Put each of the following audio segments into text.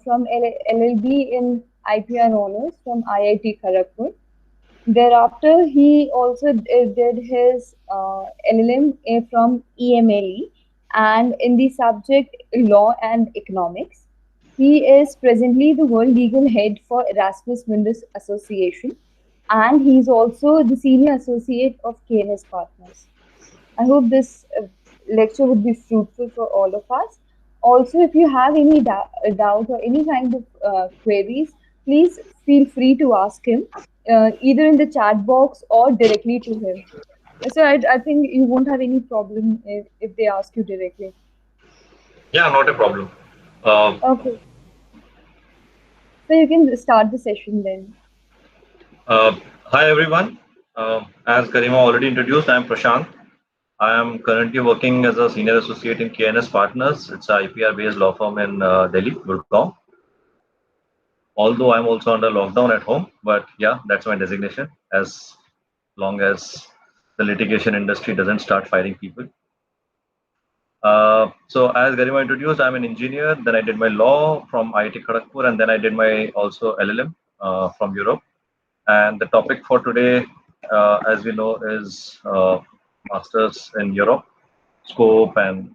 from LLB in IPR honors from IIT Kharagpur. Thereafter, he also did his LLM from EMLE and in the subject Law and Economics. He is presently the World Legal Head for Erasmus Mundus Association and he's also the Senior Associate of KNS Partners. I hope this lecture would be fruitful for all of us. Also, if you have any doubt or any kind of queries, please feel free to ask him either in the chat box or directly to him. So I think you won't have any problem if they ask you directly. Yeah, not a problem. Uh, Okay, so you can start the session then. Hi everyone. As Garima already introduced, I am Prashant. I am currently working as a senior associate in KNS Partners. It's a IPR-based law firm in Delhi, Gurgaon. Although I'm also under lockdown at home, but yeah, that's my designation. As long as the litigation industry doesn't start firing people. So as Garima introduced, I'm an engineer. Then I did my law from IIT Kharagpur, and then I did my also LLM from Europe. And the topic for today, as we know, is masters in Europe, scope and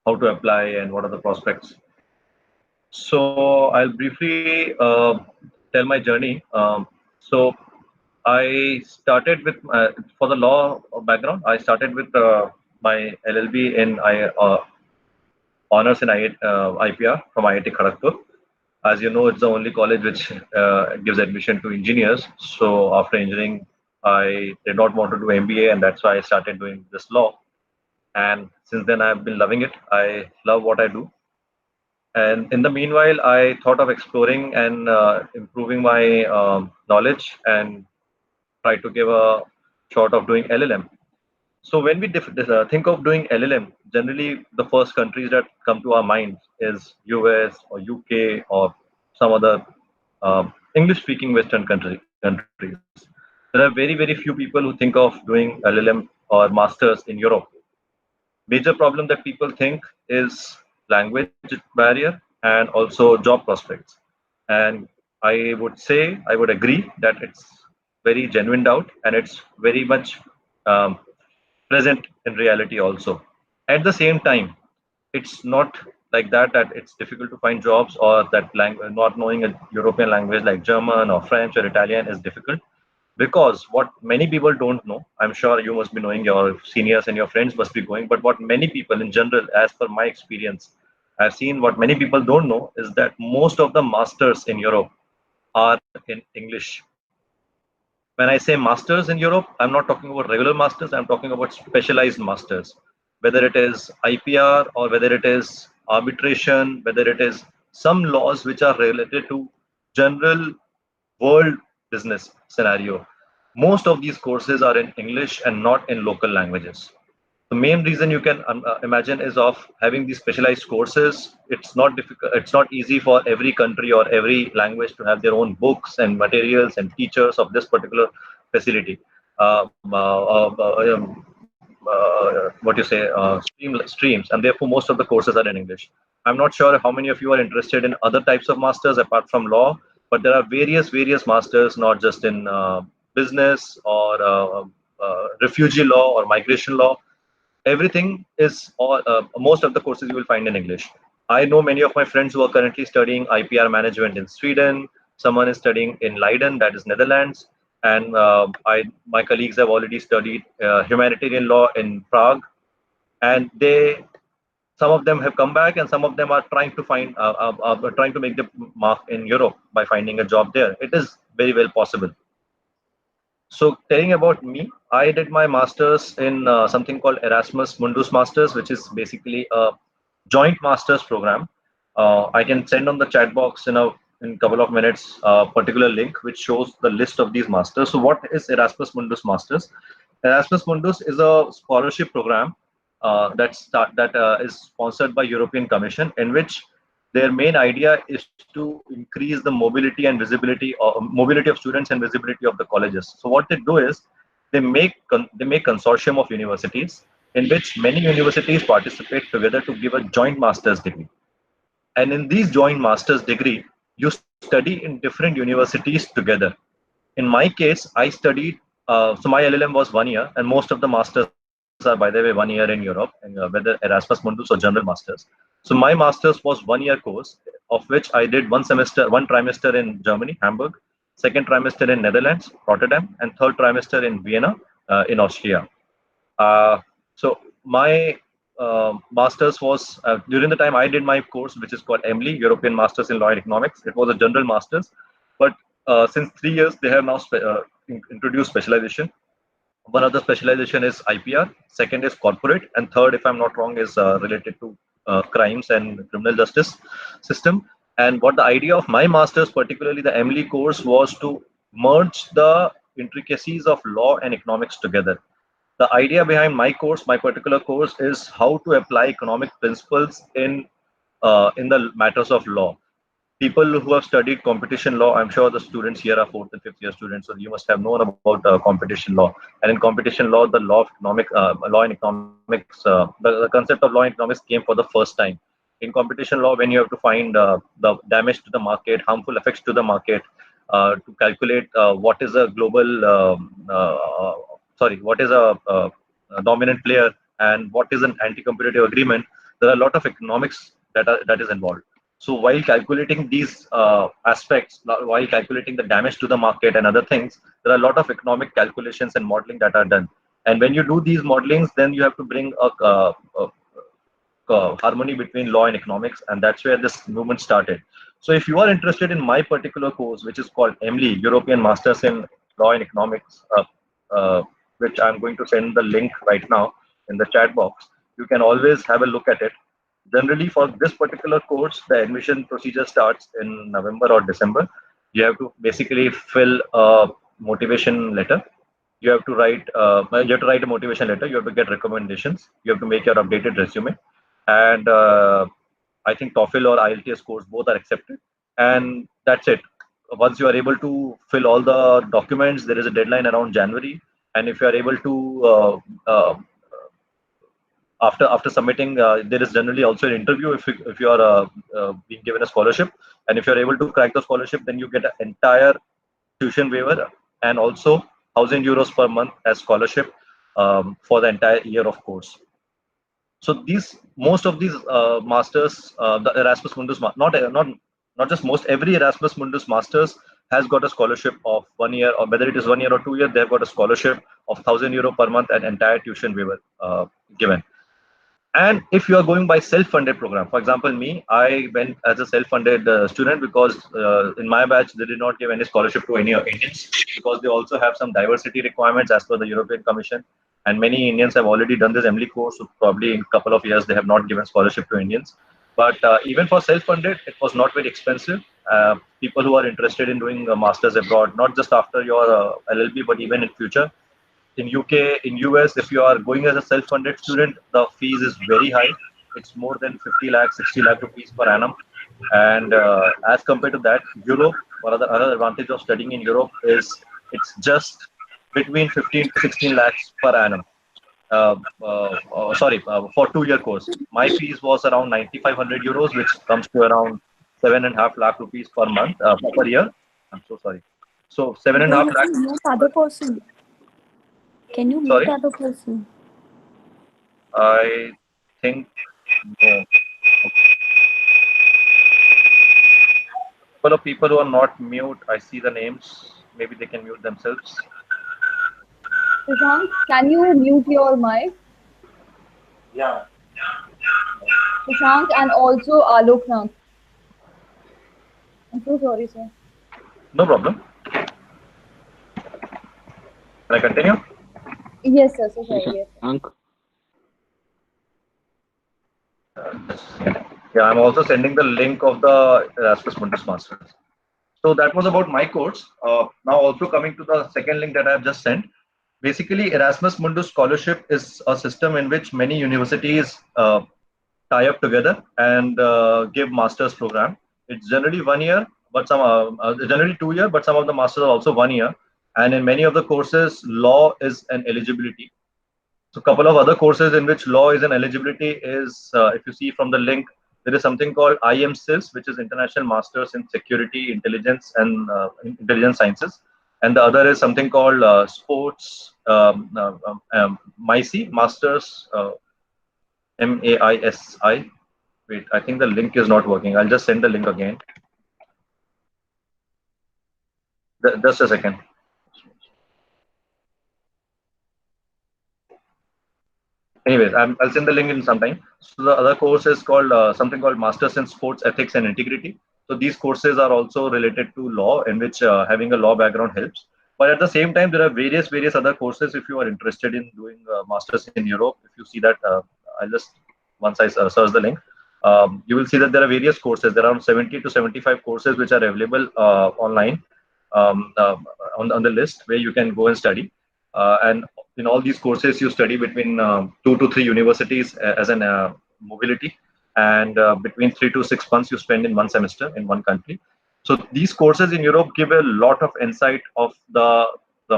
how to apply and what are the prospects. So I'll briefly tell my journey. So I started with for the law background. I started with my LLB in honors in IPR from IIT Kharagpur. As you know, it's the only college which gives admission to engineers. So after engineering, I did not want to do MBA, and that's why I started doing this law. And since then, I've been loving it. I love what I do. And in the meanwhile, I thought of exploring and improving my knowledge and try to give a shot of doing LLM. So when we think of doing LLM, generally the first countries that come to our mind is US or UK or some other English-speaking Western countries. There are very few people who think of doing LLM or masters in Europe. Major problem that people think is language barrier and also job prospects. And I would agree that it's very genuine doubt and it's very much um, present in reality also. At the same time, it's not like that it's difficult to find jobs or that not knowing a European language like German or French or Italian is difficult because what many people don't know, I'm sure you must be knowing, your seniors and your friends must be going, but what many people in general, as per my experience, I've seen what many people don't know is that most of the masters in Europe are in English. When I say masters in Europe, I'm not talking about regular masters, I'm talking about specialized masters, whether it is IPR or whether it is arbitration, whether it is some laws which are related to general world business scenario. Most of these courses are in English and not in local languages. The main reason you can imagine is of having these specialized courses. It's not difficult. It's not easy for every country or every language to have their own books and materials and teachers of this particular facility. What you say, streams, and therefore most of the courses are in English. I'm not sure how many of you are interested in other types of masters apart from law, but there are various masters, not just in business or refugee law or migration law. Everything is all most of the courses you will find in English. I know many of my friends who are currently studying IPR management in Sweden. Someone is studying in Leiden, that is Netherlands, and my colleagues have already studied humanitarian law in Prague, and they some of them have come back and some of them are trying to trying to make the mark in Europe by finding a job there. It is very well possible. So telling about me, I did my masters in something called Erasmus Mundus Masters, which is basically a joint masters program. I can send on the chat box in a couple of minutes a particular link which shows the list of these masters. So what is Erasmus Mundus Masters? Erasmus Mundus is a scholarship program that is sponsored by European Commission, in which their main idea is to increase the mobility and visibility or mobility of students and visibility of the colleges. So what they do is they make consortium of universities in which many universities participate together to give a joint master's degree. And in these joint master's degree, you study in different universities together. In my case, I studied, so my LLM was 1 year, and most of the masters are, by the way, 1 year in Europe, and whether Erasmus Mundus or general masters. So my master's was 1 year course, of which I did one trimester in Germany, Hamburg, second trimester in Netherlands, Rotterdam, and third trimester in Vienna, in Austria. Uh, so my master's was during the time I did my course, which is called EMLI, European Masters in Law and Economics. It was a general master's, but since 3 years they have now introduced specialization. One of the specialization is IPR, second is corporate, and third, if I'm not wrong, is related to crimes and criminal justice system. And what the idea of my master's, particularly the EMLI course, was to merge the intricacies of law and economics together. The idea behind my course, my particular course, is how to apply economic principles in the matters of law. People who have studied competition law, I'm sure the students here are fourth and fifth year students, so you must have known about competition law. And in competition law, the law of law and economics, the concept of law and economics came for the first time. In competition law, when you have to find the damage to the market, harmful effects to the market, to calculate what is a global, what is a dominant player and what is an anti-competitive agreement, there are a lot of economics that is involved. So while calculating these aspects, while calculating the damage to the market and other things, there are a lot of economic calculations and modeling that are done. And when you do these modelings, then you have to bring a harmony between law and economics, and that's where this movement started. So if you are interested in my particular course, which is called EMLI, European Masters in Law and Economics, which I'm going to send the link right now in the chat box, you can always have a look at it. Generally, for this particular course, the admission procedure starts in November or December. You have to basically fill a motivation letter. You have to write a motivation letter. You have to get recommendations. You have to make your updated resume, and I think TOEFL or IELTS scores both are accepted, and that's it. Once you are able to fill all the documents, there is a deadline around January, and if you are able to after submitting, there is generally also an interview if you are being given a scholarship, and if you are able to crack the scholarship, then you get an entire tuition waiver and also 1,000 euros per month as scholarship for the entire year of course. So most of these masters, the Erasmus Mundus, not just most, every Erasmus Mundus masters has got a scholarship of 1 year, or whether it is 1 year or 2 year, they've got a scholarship of 1,000 euro per month and entire tuition waiver given. And if you are going by self-funded program, for example, me, I went as a self-funded student because in my batch, they did not give any scholarship to any Indians because they also have some diversity requirements as per the European Commission. And many Indians have already done this EMLI course, so probably in a couple of years, they have not given scholarship to Indians. But even for self-funded, it was not very expensive. People who are interested in doing a master's abroad, not just after your LLB, but even in future, in UK, in US, if you are going as a self-funded student, the fees is very high. It's more than 50 lakh, 60 lakh rupees per annum. And as compared to that, Europe, another advantage of studying in Europe is it's just between 15 to 16 lakhs per annum. For 2 year course. My fees was around 9,500 euros, which comes to around 7.5 lakh rupees per month, per year. I'm so sorry. So 7.5 lakh. Mute other person. Can you mute other person? I think no. Couple of people who are not mute, I see the names. Maybe they can mute themselves. Shashank, can you mute your mic? Yeah. Shashank and also Aloknath. I'm so sorry, sir. No problem. Can I continue? Yes, sir. So sorry. Yes, sir. Yeah, I'm also sending the link of the Erasmus Mundus Masters. So that was about my course. Now also coming to the second link that I have just sent. Basically, Erasmus Mundus Scholarship is a system in which many universities tie up together and give master's program. It's generally 1 year, but generally 2 year, but some of the masters are also 1 year. And in many of the courses, law is an eligibility. So a couple of other courses in which law is an eligibility is, if you see from the link, There is something called IMSIS, which is International Masters in Security, Intelligence, and Intelligence Sciences. And the other is something called Sports MISI, Masters MAISI. Wait, I think the link is not working. I'll just send the link again. Just a second. Anyways, I'll send the link in some time. So the other course is called something called Masters in Sports Ethics and Integrity. So these courses are also related to law, in which having a law background helps. But at the same time, there are various other courses. If you are interested in doing masters in Europe, if you see that, I'll just once I search the link, you will see that there are various courses. There are around 70 to 75 courses which are available online on the list where you can go and study. And in all these courses, you study between 2 to 3 universities as an mobility, and between 3 to 6 months you spend in one semester in one country. So these courses in Europe give a lot of insight of the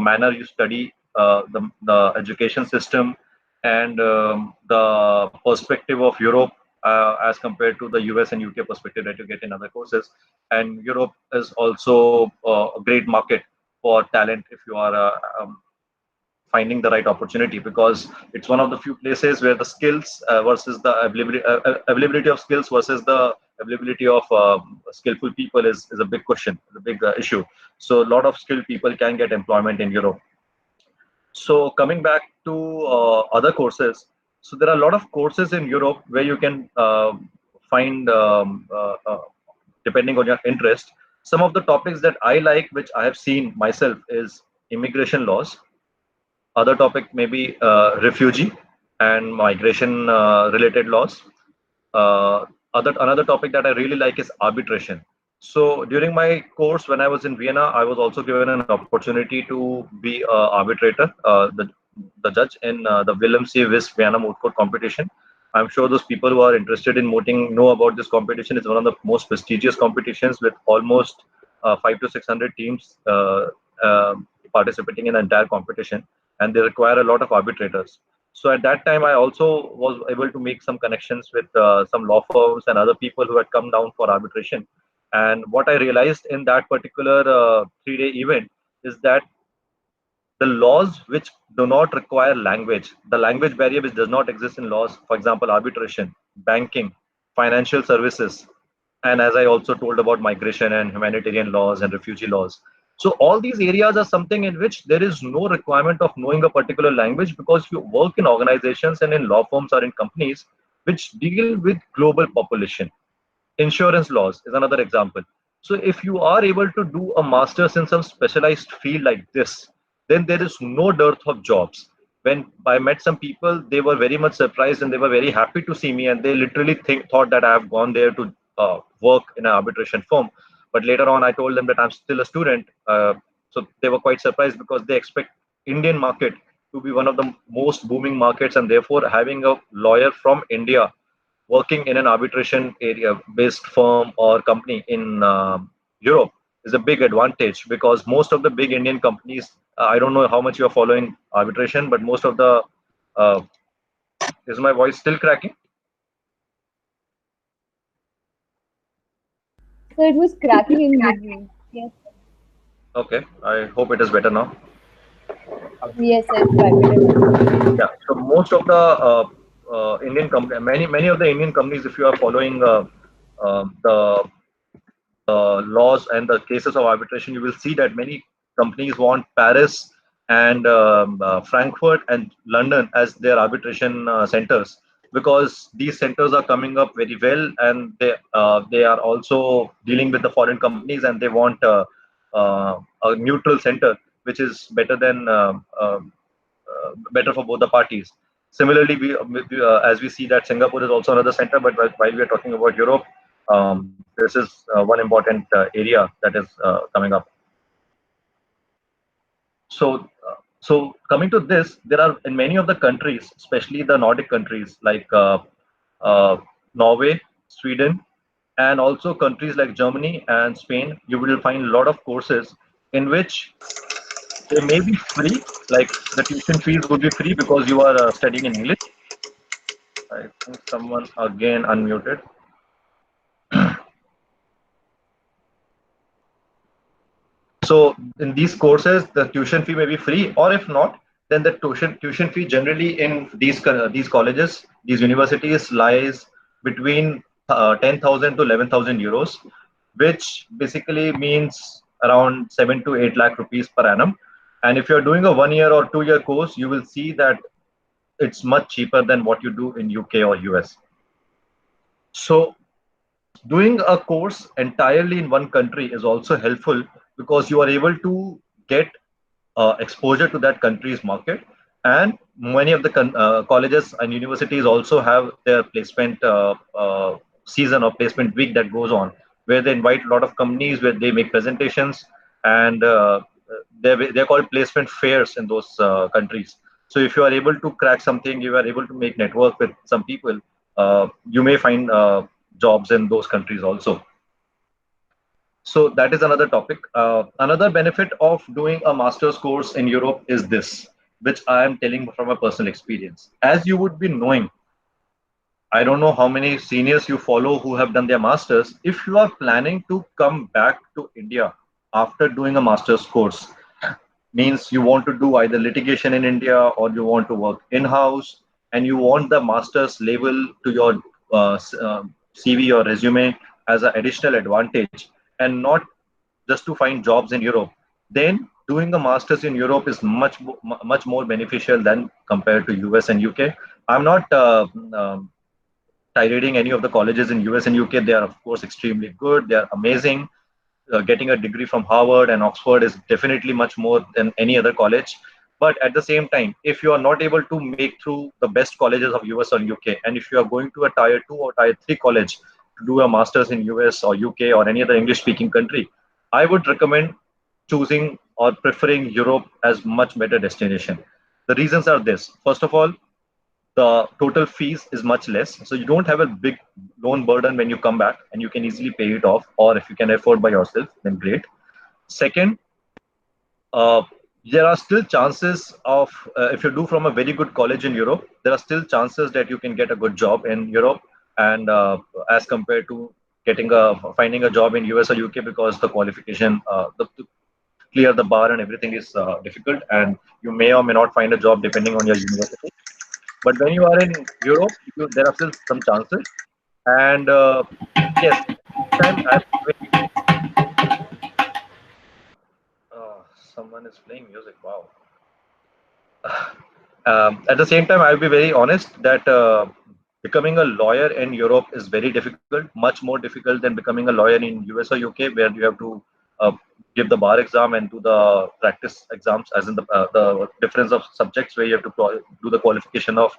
manner you study, the education system, and the perspective of Europe as compared to the US and UK perspective that you get in other courses. And Europe is also a great market for talent if you are finding the right opportunity, because it's one of the few places where the skills versus the availability of skills versus the availability of skillful people is a big question, a big issue. So a lot of skilled people can get employment in Europe. So coming back to other courses, so there are a lot of courses in Europe where you can find, depending on your interest. Some of the topics that I like, which I have seen myself, is immigration laws. Other topic may be refugee and migration related laws. Another topic that I really like is arbitration. So during my course, when I was in Vienna, I was also given an opportunity to be an arbitrator, the judge in the Willem C. Vis Vienna Moot Court competition. I'm sure those people who are interested in mooting know about this competition. It's one of the most prestigious competitions with almost 500 to 600 teams participating in the entire competition, and they require a lot of arbitrators. So at that time, I also was able to make some connections with some law firms and other people who had come down for arbitration. And what I realized in that particular 3-day event is that the laws which do not require language, the language barrier which does not exist in laws, for example, arbitration, banking, financial services, and as I also told about migration and humanitarian laws and refugee laws. So all these areas are something in which there is no requirement of knowing a particular language, because you work in organizations and in law firms or in companies which deal with global population. Insurance laws is another example. So if you are able to do a master's in some specialized field like this, then there is no dearth of jobs. When I met some people, they were very much surprised and they were very happy to see me, and they literally thought that I have gone there to work in an arbitration firm. But later on, I told them that I'm still a student. So they were quite surprised, because they expect Indian market to be one of the most booming markets, and therefore having a lawyer from India working in an arbitration area based firm or company in Europe is a big advantage, because most of the big Indian companies, I don't know how much you're following arbitration, but most of the, is my voice still cracking? So it was cracking in between. Yes. Okay, I hope it is better now. Yes, it's better. Yeah, so most of the Indian company, many of the Indian companies, if you are following the laws and the cases of arbitration, you will see that many companies want Paris and Frankfurt and London as their arbitration centers, because these centers are coming up very well, and they are also dealing with the foreign companies, and they want a neutral center which is better than better for both the parties. Similarly, as we see that Singapore is also another center, but while we are talking about Europe, this is one important area that is coming up. So coming to this, there are in many of the countries, especially the Nordic countries like Norway, Sweden, and also countries like Germany and Spain, you will find a lot of courses in which they may be free, like the tuition fees would be free because you are studying in English. I think someone again unmuted. So in these courses, the tuition fee may be free, or if not, then the tuition fee generally in these colleges, these universities lies between 10,000 to 11,000 euros, which basically means around 7 to 8 lakh rupees per annum. And if you're doing a 1 year or 2 year course, you will see that it's much cheaper than what you do in UK or US. So doing a course entirely in one country is also helpful because you are able to get exposure to that country's market. And many of the colleges and universities also have their placement season or placement week that goes on, where they invite a lot of companies where they make presentations, and they're called placement fairs in those countries. So if you are able to crack something, you are able to make network with some people, you may find jobs in those countries also. So that is another topic. Another benefit of doing a master's course in Europe is this, which I am telling from a personal experience. As you would be knowing, I don't know how many seniors you follow who have done their masters. If you are planning to come back to India after doing a master's course, means you want to do either litigation in India or you want to work in-house, and you want the master's label to your CV or resume as an additional advantage, and not just to find jobs in Europe, then doing a master's in Europe is much more beneficial than compared to US and UK. I'm not tirading any of the colleges in US and UK. They are of course extremely good. They are amazing. Getting a degree from Harvard and Oxford is definitely much more than any other college. But at the same time, if you are not able to make through the best colleges of US or UK, and if you are going to a tier 2 or tier 3 college to do a master's in US or UK or any other English speaking country, I would recommend choosing or preferring Europe as much better destination. The reasons are this. First of all, the total fees is much less. So you don't have a big loan burden when you come back, and you can easily pay it off. Or if you can afford by yourself, then great. Second, uh, there are still chances of, if you do from a very good college in Europe, there are still chances that you can get a good job in Europe, and as compared to finding a job in US or UK, because the qualification, to clear the bar and everything is difficult, and you may or may not find a job depending on your university. But when you are in Europe, there are still some chances. And yes, time someone is playing music. Wow. At the same time, I'll be very honest that becoming a lawyer in Europe is very difficult, much more difficult than becoming a lawyer in US or UK, where you have to uh, give the bar exam and do the practice exams, as in the difference of subjects, where you have to do the qualification of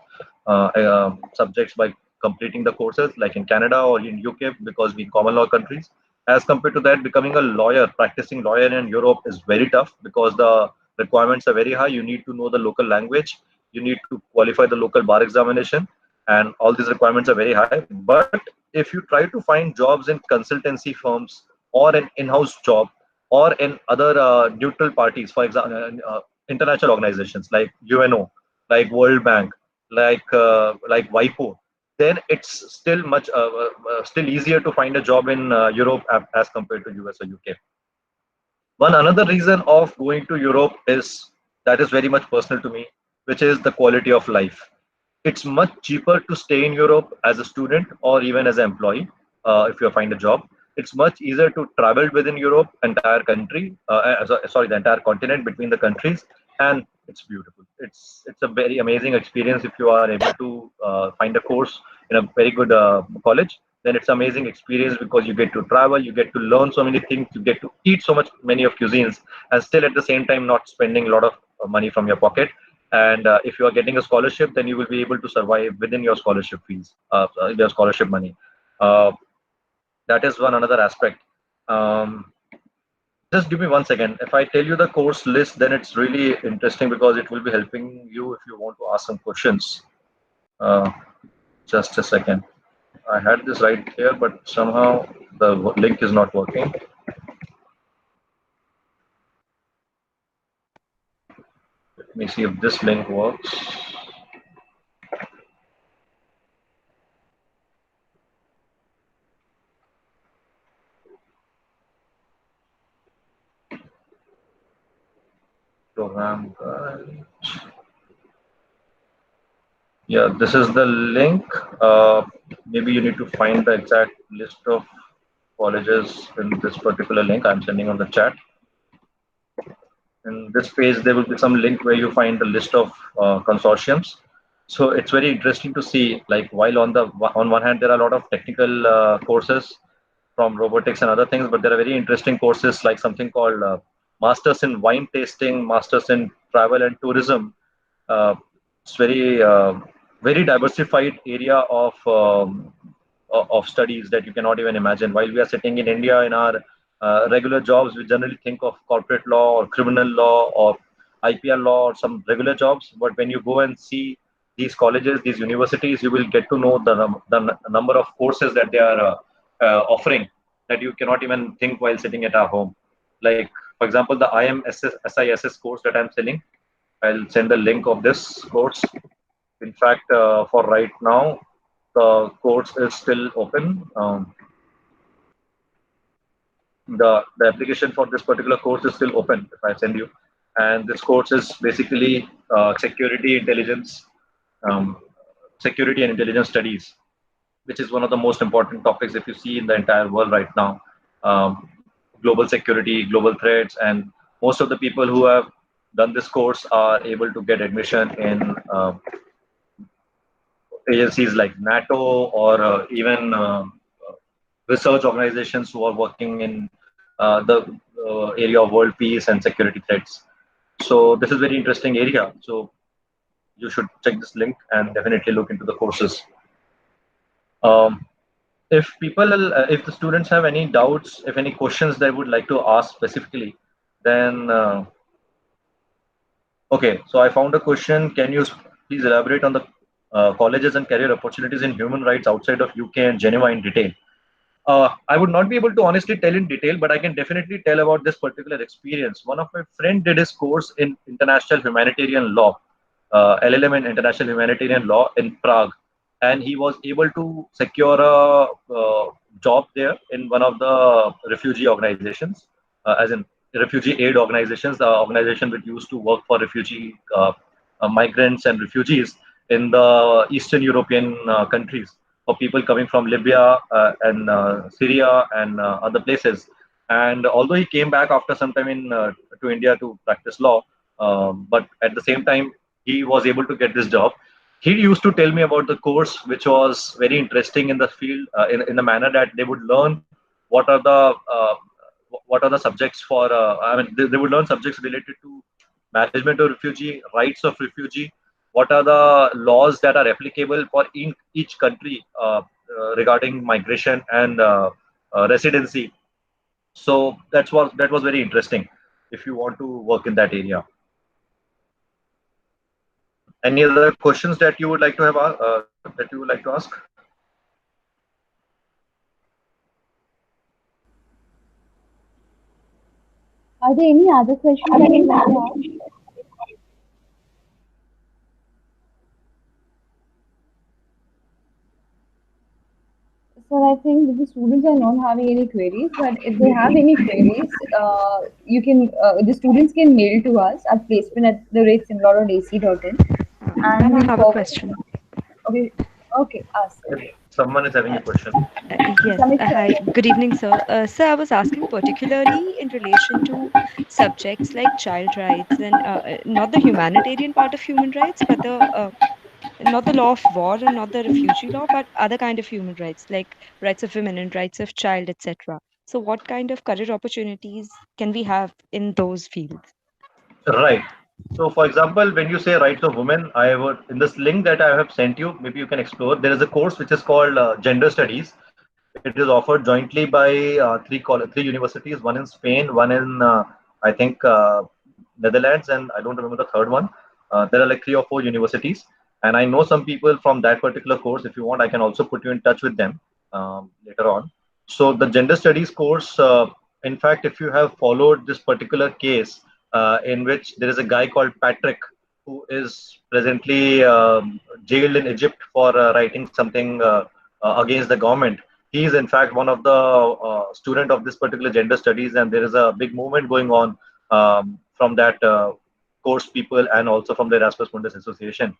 subjects by completing the courses, like in Canada or in UK, because we common law countries. As compared to that, becoming a lawyer, practicing lawyer in Europe is very tough because the requirements are very high. You need to know the local language. You need to qualify the local bar examination, and all these requirements are very high. But if you try to find jobs in consultancy firms, or an in-house job, or in other neutral parties, for example, international organizations like UNO, like World Bank, like WIPO, then it's still easier to find a job in Europe as compared to US or UK. One another reason of going to Europe is that is very much personal to me, which is the quality of life. It's much cheaper to stay in Europe as a student or even as an employee, if you find a job. It's much easier to travel within Europe, entire country, sorry, the entire continent between the countries, and it's beautiful. It's a very amazing experience if you are able to find a course in a very good college. Then it's amazing experience because you get to travel, you get to learn so many things, you get to eat so much many of cuisines, and still at the same time not spending a lot of money from your pocket. And if you are getting a scholarship, then you will be able to survive within your scholarship fees, your scholarship money. Uh, that is one another aspect. Um, just give me 1 second. If I tell you the course list, then it's really interesting because it will be helping you if you want to ask some questions. Uh, just a second. I had this right here, but somehow the link is not working. Let me see if this link works. program guide. Yeah, this is the link. Maybe you need to find the exact list of colleges in this particular link I'm sending on the chat. In this page, there will be some link where you find the list of consortiums. So it's very interesting to see, like, while on one hand there are a lot of technical courses from robotics and other things, but there are very interesting courses like something called Masters in Wine Tasting, Masters in Travel and Tourism. It's very diversified area of studies that you cannot even imagine. While we are sitting in India in our regular jobs, we generally think of corporate law or criminal law or IPR law or some regular jobs. But when you go and see these colleges, these universities, you will get to know the number of courses that they are offering that you cannot even think while sitting at our home. Like, for example, the SISS course that I'm selling, I'll send the link of this course. In fact, for right now, the course is still open. The application for this particular course is still open if I send you. And this course is basically um, security and intelligence studies, which is one of the most important topics if you see in the entire world right now. Global security, global threats, and most of the people who have done this course are able to get admission in agencies like NATO or even research organizations who are working in the area of world peace and security threats. So this is very interesting area. So you should check this link and definitely look into the courses. If the students have any doubts, if any questions they would like to ask specifically, then okay. So I found a question. Can you please elaborate on the colleges and career opportunities in human rights outside of UK and Geneva in detail? I would not be able to honestly tell in detail, but I can definitely tell about this particular experience. One of my friend did his course in international humanitarian law, LLM in international humanitarian law in Prague, and he was able to secure a job there in one of the refugee organizations, as in refugee aid organizations, the organization which used to work for refugee migrants and refugees in the Eastern European countries, for people coming from Libya and Syria and other places. And although he came back after some time to India to practice law, but at the same time he was able to get this job. He used to tell me about the course, which was very interesting in the field, in the manner that they would learn what are the subjects for. I mean, they would learn subjects related to management of refugee, rights of refugee, what are the laws that are applicable for each country regarding migration and residency. So that was very interesting if you want to work in that area. Any other questions that you would like to ask? Are there any other questions that you want to ask? So I think the students are not having any queries, but if they have any queries, the students can mail to us at placement@simla.ac.in. And I have a question. Okay, ask. Someone is having a question. Yes. Hi. Good evening, sir. Sir, I was asking particularly in relation to subjects like child rights and not the humanitarian part of human rights, but not the law of war and not the refugee law, but other kind of human rights like rights of women and rights of child, etc. So, what kind of career opportunities can we have in those fields? Right. So, for example, when you say rights of women, I would, in this link that I have sent you, maybe you can explore. There is a course which is called Gender Studies. It is offered jointly by three universities, one in Spain, one in I think Netherlands, and I don't remember the third one. There are like 3 or 4 universities, and I know some people from that particular course. If you want, I can also put you in touch with them later on. So the Gender Studies course, in fact, if you have followed this particular case, in which there is a guy called Patrick who is presently jailed in Egypt for writing something against the government. He is in fact one of the student of this particular gender studies, and there is a big movement going on from that course people and also from the Erasmus Mundus Association.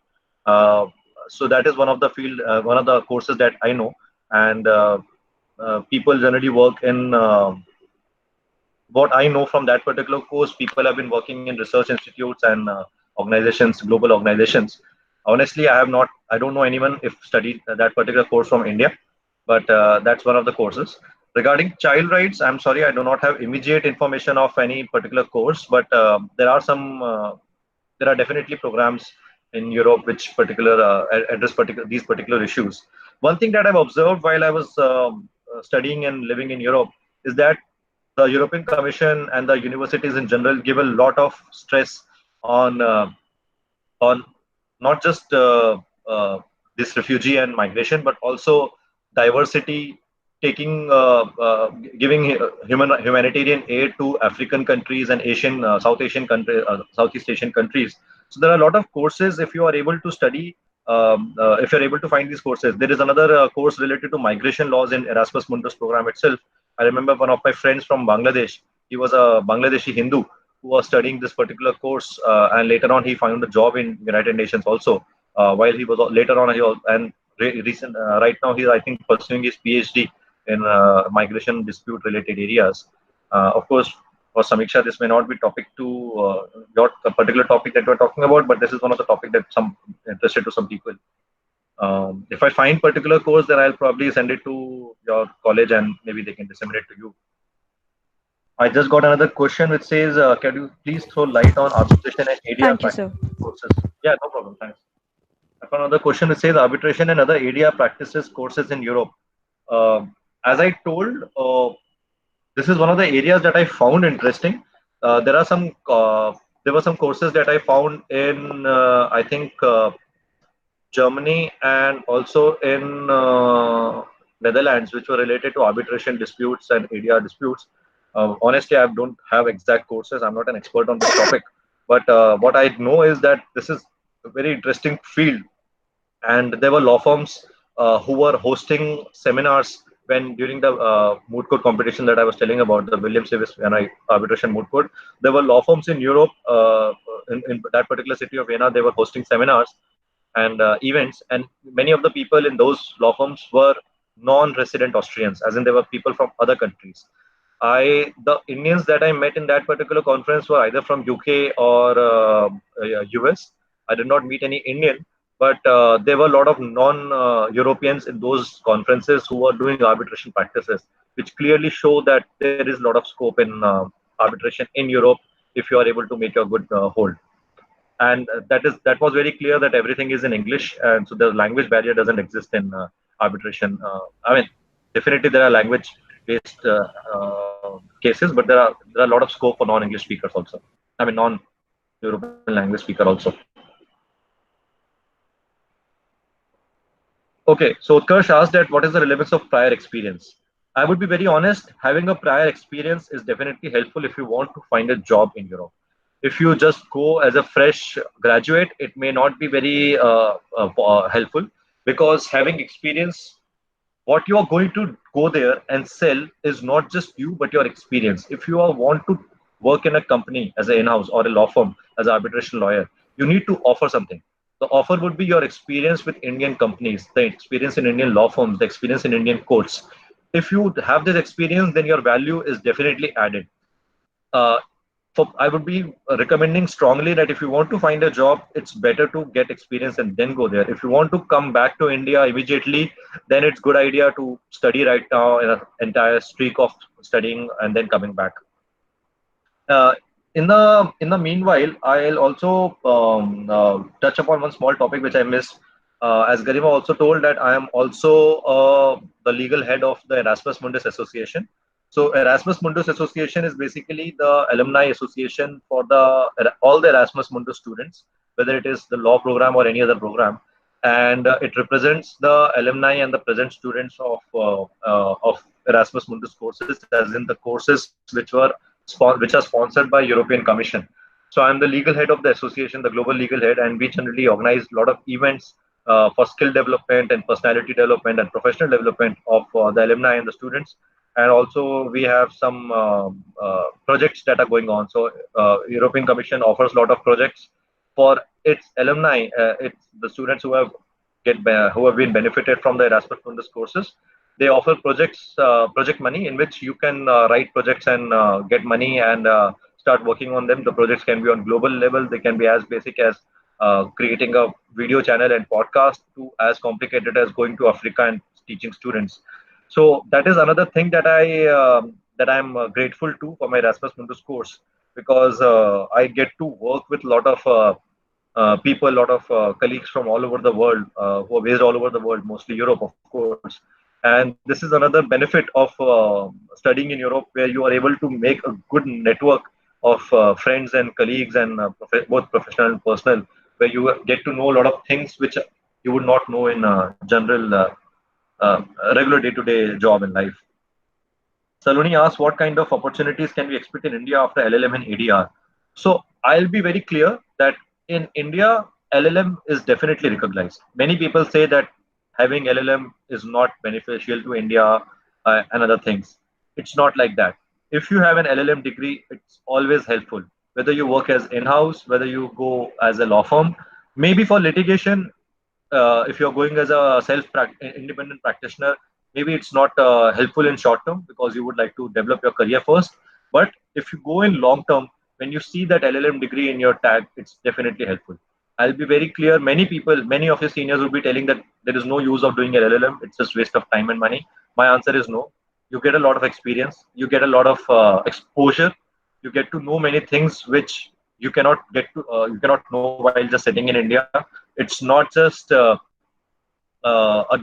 Uh, so that is one of the one of the courses that I know, and people generally work in. What I know from that particular course, people have been working in research institutes and organizations, global organizations. Honestly, I don't know anyone if studied that particular course from India, but that's one of the courses. Regarding child rights, I'm sorry, I do not have immediate information of any particular course, but there are definitely programs in Europe which address these particular issues. One thing that I've observed while I was studying and living in Europe is that the European Commission and the universities in general give a lot of stress on on not just this refugee and migration, but also diversity, taking giving humanitarian aid to African countries and Southeast Asian countries. So there are a lot of courses if you are able to study. If you're able to find these courses, there is another course related to migration laws in Erasmus Mundus program itself. I remember one of my friends from Bangladesh. He was a Bangladeshi Hindu who was studying this particular course, and later on he found a job in United Nations also. While he was later on, right now he's I think pursuing his PhD in migration dispute related areas. Of course, for Samiksha, this may not be topic to your particular topic that we're talking about, but this is one of the topic that some interested to some people. If I find particular course, then I'll probably send it to your college and maybe they can disseminate to you. I just got another question which says, can you please throw light on arbitration and ADR Thank you, sir. courses? Yeah, no problem. Thanks. I found another question which says arbitration and other ADR practices courses in Europe. As I told, this is one of the areas that I found interesting. There are there were some courses that I found in I think Germany and also in Netherlands, which were related to arbitration disputes and ADR disputes. Honestly, I don't have exact courses. I'm not an expert on this topic, but what I know is that this is a very interesting field, and there were law firms who were hosting seminars when during the moot court competition that I was telling about, the William Davis arbitration moot court. There were law firms in Europe, in that particular city of Vienna. They were hosting seminars and events, and many of the people in those law firms were non-resident Austrians, as in they were people from other countries. The Indians that I met in that particular conference were either from UK or US. I did not meet any Indian, but there were a lot of non-Europeans in those conferences who were doing arbitration practices, which clearly show that there is a lot of scope in arbitration in Europe if you are able to make a good hold. And that was very clear that everything is in English, and so the language barrier doesn't exist in arbitration. I mean, definitely there are language-based cases, but there are a lot of scope for non-English speakers also. I mean, non-European language speaker also. Okay, so Utkarsh asked that what is the relevance of prior experience? I would be very honest, having a prior experience is definitely helpful if you want to find a job in Europe. If you just go as a fresh graduate, it may not be very helpful, because having experience, what you are going to go there and sell is not just you, but your experience. If you want to work in a company as an in-house or a law firm as an arbitration lawyer, you need to offer something. The offer would be your experience with Indian companies, the experience in Indian law firms, the experience in Indian courts. If you have this experience, then your value is definitely added. I would be recommending strongly that if you want to find a job, it's better to get experience and then go there. If you want to come back to India immediately, then it's good idea to study right now in an entire streak of studying and then coming back. In the meanwhile, I'll also touch upon one small topic which I missed. As Garima also told, that I am also the legal head of the Erasmus Mundus Association. So Erasmus Mundus Association is basically the alumni association for all the Erasmus Mundus students, whether it is the law program or any other program, and it represents the alumni and the present students of Erasmus Mundus courses, as in the courses which are sponsored by European Commission. So I'm the legal head of the association, the global legal head, and we generally organize a lot of events for skill development and personality development and professional development of the alumni and the students. and also we have some projects that are going on. So European Commission offers a lot of projects for its alumni. It's the students who who have been benefited from the Erasmus Mundus courses. They offer project money in which you can write projects and get money and start working on them. The projects can be on global level. They can be as basic as creating a video channel and podcast to as complicated as going to Africa and teaching students. So that is another thing that I'm grateful to for my Erasmus Mundus course, because I get to work with a lot of people, a lot of colleagues from all over the world who are based all over the world, mostly Europe, of course. And this is another benefit of studying in Europe, where you are able to make a good network of friends and colleagues, and both professional and personal, where you get to know a lot of things which you would not know in general uh, regular day-to-day job in life. Saloni asked, what kind of opportunities can we expect in India after LLM and ADR? So I'll be very clear that in India, LLM is definitely recognized. Many people say that having LLM is not beneficial to India and other things. It's not like that. If you have an LLM degree, it's always helpful. Whether you work as in-house, whether you go as a law firm, maybe for litigation, if you're going as a independent practitioner, maybe it's not helpful in short term because you would like to develop your career first. But if you go in long term, when you see that LLM degree in your tag, it's definitely helpful. I'll be very clear. Many of your seniors will be telling that there is no use of doing an LLM. It's just waste of time and money. My answer is no. You get a lot of experience. You get a lot of exposure. You get to know many things which you cannot know while just sitting in India. It's not just a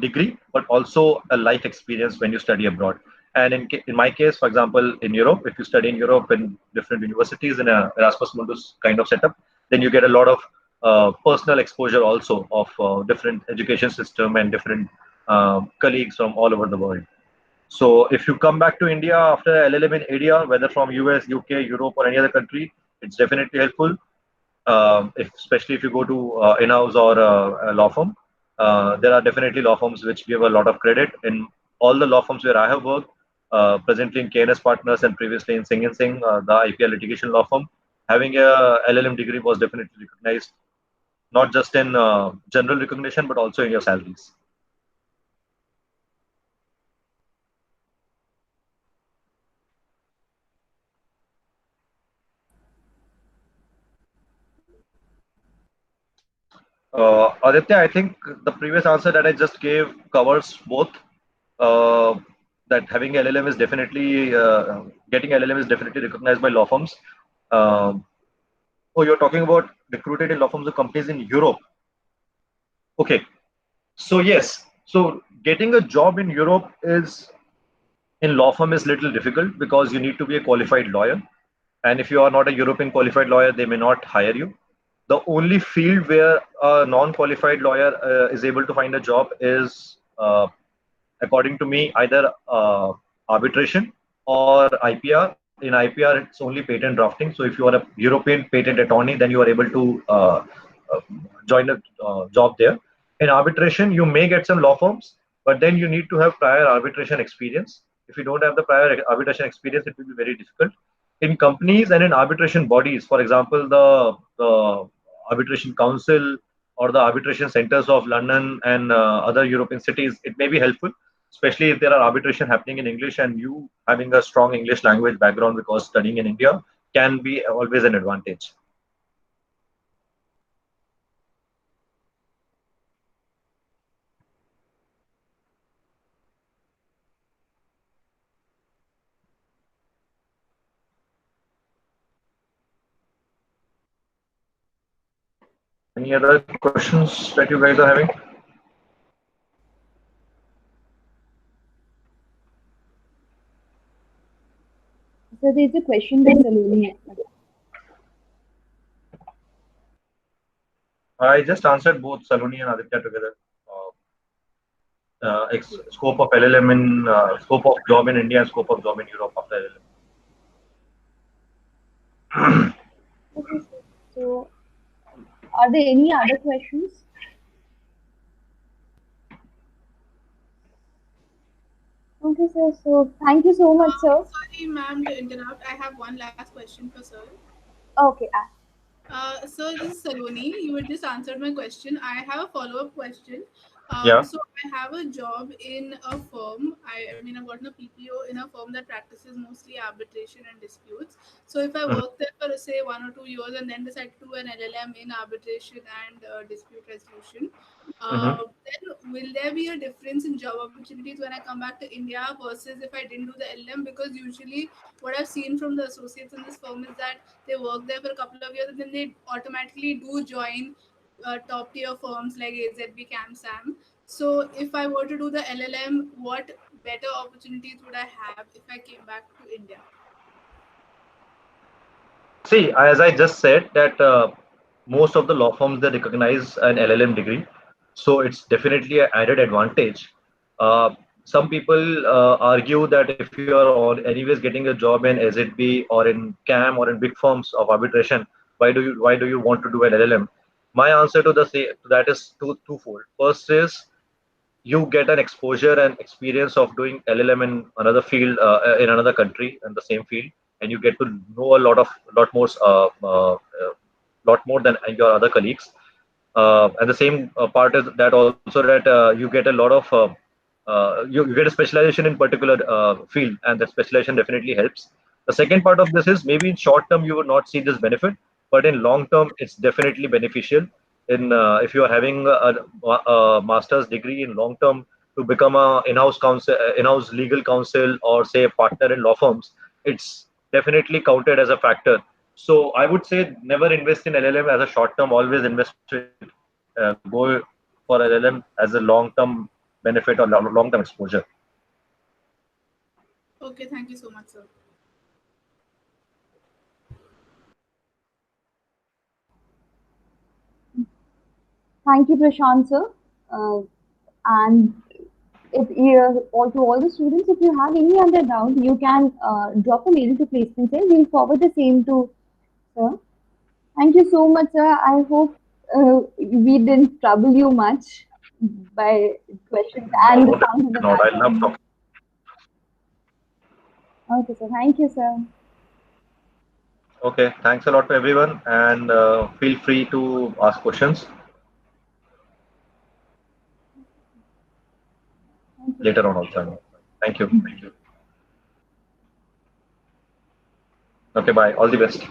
degree, but also a life experience when you study abroad. And in my case, for example, in Europe, if you study in Europe in different universities in a Erasmus Mundus kind of setup, then you get a lot of personal exposure also of different education system and different colleagues from all over the world. So if you come back to India after LLM in ADR, whether from US, UK, Europe, or any other country, it's definitely helpful. Especially if you go to in-house or a law firm, there are definitely law firms which give a lot of credit. In all the law firms where I have worked, presently in KNS Partners and previously in Singh & Singh, the IPR litigation law firm, having a LLM degree was definitely recognized, not just in general recognition, but also in your salaries. Aditya, I think the previous answer that I just gave covers both. Uh, that having LLM is definitely getting LLM is definitely recognized by law firms. Oh, you're talking about recruited in law firms or companies in Europe. Okay, so yes, so getting a job in Europe is in law firm is little difficult because you need to be a qualified lawyer, and if you are not a European qualified lawyer, they may not hire you. The only field where a non-qualified lawyer is able to find a job is, according to me, either arbitration or IPR. In IPR, it's only patent drafting. So if you are a European patent attorney, then you are able to uh, join a job there. In arbitration, you may get some law firms, but then you need to have prior arbitration experience. If you don't have the prior arbitration experience, it will be very difficult. In companies and in arbitration bodies, for example, the arbitration council or the arbitration centers of London and other European cities, it may be helpful, especially if there are arbitration happening in English, and you having a strong English language background because studying in India can be always an advantage. Any other questions that you guys are having? So there's a question by Saloni. I just answered both Saloni and Aditya together. Scope of LLM in scope of job in India and scope of job in Europe after LLM. Okay, so are there any other questions? Okay. Okay, sir. So thank you so much, sir. Sorry, ma'am, to interrupt. I have one last question for sir. Okay. So this is Saloni. You had just answered my question. I have a follow-up question. Yeah. So I have a job in a firm. I mean, I've gotten a PPO in a firm that practices mostly arbitration and disputes. So if I Mhm. work there for say 1 or 2 years and then decide to do an LLM in arbitration and dispute resolution, Mhm. then will there be a difference in job opportunities when I come back to India versus if I didn't do the LLM? Because usually what I've seen from the associates in this firm is that they work there for a couple of years and then they automatically do join top tier firms like AZB, CamSam. So if I were to do the LLM, what better opportunities would I have if I came back to India? See, as I just said, that most of the law firms they recognize an LLM degree, so it's definitely an added advantage. Uh, some people argue that if you are anyways getting a job in SZB or in CAM or in big firms of arbitration, why do you want to do an LLM? My answer to that is twofold. First is you get an exposure and experience of doing LLM in another field, in another country in the same field, and you get to know lot more than your other colleagues. And the same part is that also that you get a lot of you get a specialization in particular field, and that specialization definitely helps. The second part of this is maybe in short term you would not see this benefit, but in long term it's definitely beneficial. In if you are having a master's degree in long term to become a in-house legal counsel, or say a partner in law firms, it's definitely counted as a factor. So I would say never invest in LLM as a short term. Always invest it. Go for LLM as a long term benefit or long term exposure. Okay, thank you so much, sir. Thank you, Prashant, sir. And if you, or to all the students, if you have any other doubt, you can drop a mail to placement cell. We'll forward the same to sir. Thank you so much, sir. I hope we didn't trouble you much by questions and the No, sound in the definitely not. I love background. talking. Okay, sir. Thank you, sir. Okay, thanks a lot to everyone, and feel free to ask questions Thank you, later sir. on also. Thank you. Okay, bye. All the best.